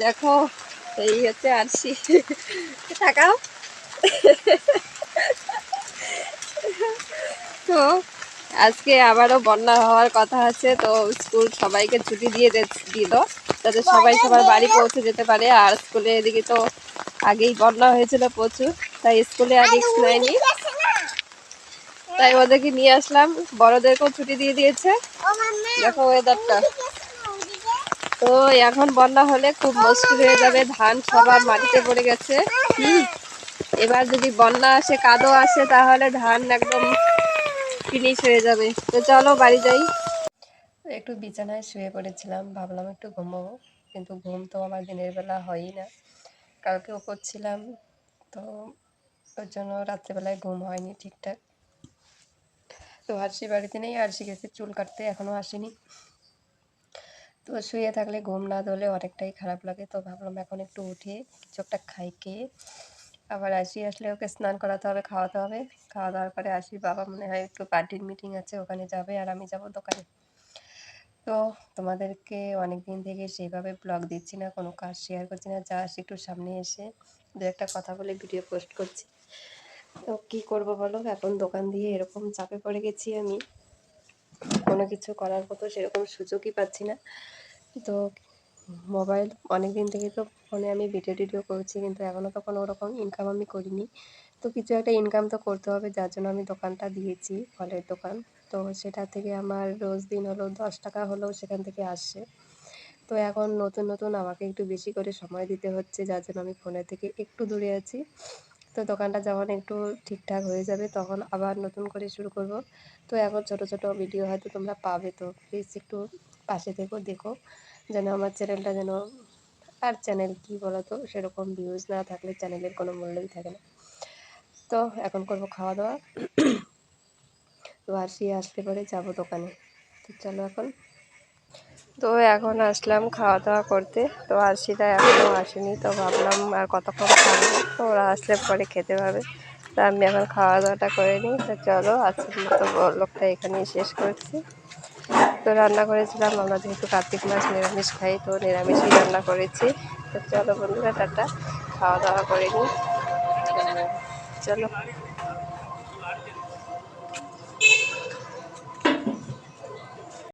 দেখো এই হচ্ছে আরশি, তাকাও। তো আজকে আবারও বন্যা হওয়ার কথা আছে, তো স্কুল সবাইকে ছুটি দিয়ে দিল যাতে সবাই সবার বাড়ি পৌঁছে যেতে পারে। আর স্কুলে এদিকে তো আগেই বন্যা হয়েছিল প্রচুর, তাই স্কুলে আর রিস্ক নেয়নি, তাই ওদেরকে নিয়ে আসলাম। বড়দেরকেও ছুটি দিয়ে দিয়েছে। দেখো ওয়েদারটা। তো এখন বন্যা হলে খুব মুশকিল হয়ে যাবে, ধান সবার মাটিতে পড়ে গেছে। এবার যদি বন্যা আসে, কাদো আসে, তাহলে ধান একদম ফিনিশ হয়ে যাবে। তো চলো বাড়ি যাই। একটু বিছানায় শুয়ে পড়েছিলাম, ভাবলাম একটু ঘুমাবো, কিন্তু ঘুম তো আমার দিনের বেলা হয়ই না। কালকেও করছিলাম, তো ওর জন্য রাত্রেবেলায় ঘুম হয়নি ঠিকঠাক। তো আরশি বাড়িতে নেই, আরশি গেছে চুল কাটতে, এখনও আসেনি। তো শুয়ে থাকলে ঘুম না ধরলে অনেকটাই খারাপ লাগে, তো ভাবলাম এখন একটু উঠে কিছু একটা খাই, খেয়ে আবার আরশি আসলে ওকে স্নান করাতে হবে, খাওয়াতে হবে। খাওয়া দাওয়ার পরে আরশির বাবা মনে হয় একটু পার্টির মিটিং আছে, ওখানে যাবে, আর আমি যাব দোকানে। তো তোমাদেরকে অনেক দিন থেকে সেইভাবে ব্লগ দিচ্ছি না, কোনো কাজ শেয়ার করছি না, জাস্ট একটু সামনে এসে দু একটা কথা বলে ভিডিও পোস্ট করছি। তো কী করবো বলো, এখন দোকান দিয়ে এরকম চাপে পড়ে গেছি আমি, কোনো কিছু করার মতো সেরকম সুযোগই পাচ্ছি না। তো মোবাইল অনেক দিন থেকে তো ফোনে আমি ভিডিও করছি, কিন্তু এখনও তো কোনো রকম ইনকাম আমি করিনি। তো কিছু একটা ইনকাম তো করতে হবে, যার জন্য আমি দোকানটা দিয়েছি, ফলের দোকান। তো সেটা থেকে আমার রোজ দিন হলো 10 টাকা হলেও সেখান থেকে আসছে। তো এখন নতুন নতুন আমাকে একটু বেশি করে সময় দিতে হচ্ছে, যার জন্য আমি ফোনের থেকে একটু দূরে আছি। তো দোকানটা যখন একটু ঠিকঠাক হয়ে যাবে, তখন আবার নতুন করে শুরু করব। তো এখন ছোট ছোট ভিডিও হয়তো তোমরা পাবে, তো প্লিজ একটু পাশে থেকো, দেখো যেন আমার চ্যানেলটা যেন, আর চ্যানেল কী বলো তো, সেরকম ভিউজ না থাকলে চ্যানেলের কোনো মূল্যই থাকে না। তো এখন করব খাওয়া দাওয়া। তো আরশি আসলে পরে যাবো দোকানে। তো চলো এখন। তো এখন আসলাম খাওয়া দাওয়া করতে, তো আরশিরা এখনও আসেনি, তো ভাবলাম আর কতক্ষণ থাকবো, তো ওরা আসলে পরে খেতে পাবে। তা আমি এখন খাওয়া দাওয়াটা করে নিই। তো চলো, আজকের মতো ব্লগটা এখানেই শেষ করছি। তো রান্না করেছিলাম, আমরা যেহেতু কার্তিক মাস নিরামিষ খাই, তো নিরামিষই রান্না করেছি। তো চলো বন্ধুরা, টাটা, খাওয়া দাওয়া করে নিই। চলো।